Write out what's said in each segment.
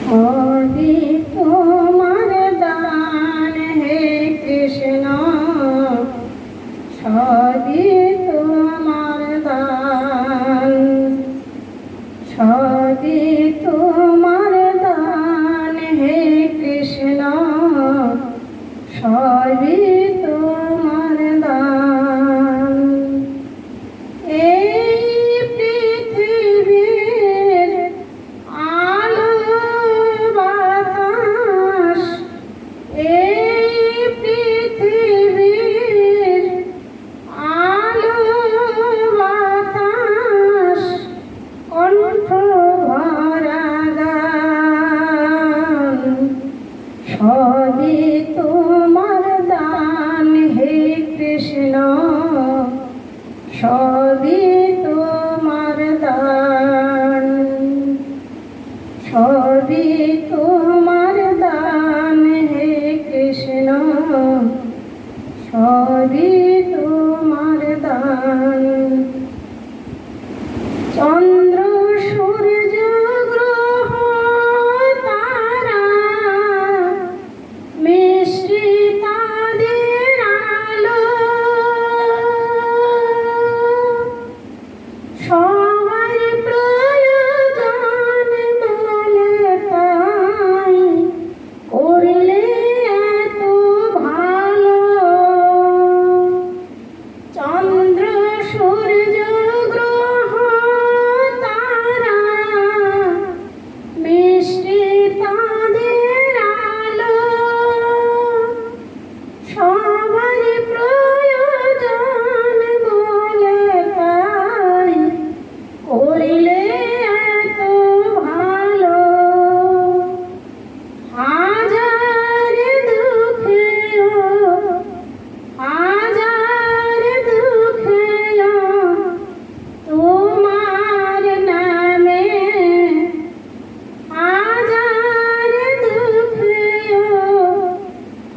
সবই তোমার দান হে কৃষ্ণ, সবই তোমার দান, সবই তোমার দান হে কৃষ্ণ, সবই তোমার দান। সবই তোমার দান হে কৃষ্ণ, সবই তোমার দান, সবই তোমার দান হে কৃষ্ণ, সবই তোমার দান। চন্দ্র সূর্য গ্রহ তারা মিষ্টি তাদের আলো, সবার প্রয়োজন বলে তাই করলে এত ভালো। চন্দ্র সূর্য গ্রহ তারা মিষ্টি তাদের আলো, সবার প্রয়োজন বলে তাই করিলে এত ভালো। হাজার দুঃখেও হাজার দুঃখেও তোমার নামে, হাজার দুঃখেও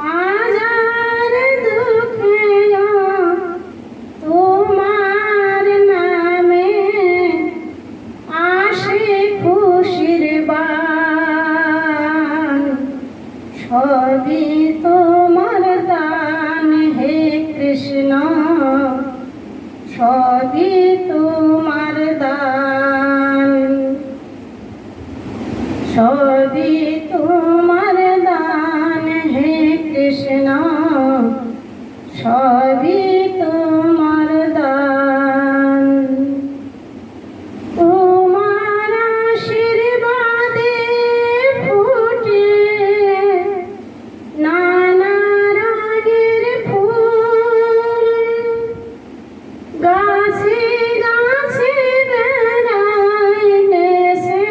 হাজার দুঃখেও তোমার নামে আসে খুশির বাণ। সবই তোমার দান হে কৃষ্ণ, সবই তোমার দান, সবই তোমার দান হে কৃষ্ণ, সবই তোমার দান। তোমার আশীর্বাদে ফুটে নানা রঙের ফুল, গাছে গাছে বেড়ায় দেশে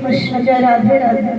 কৃষ্ণ জয় রাধে রাধে।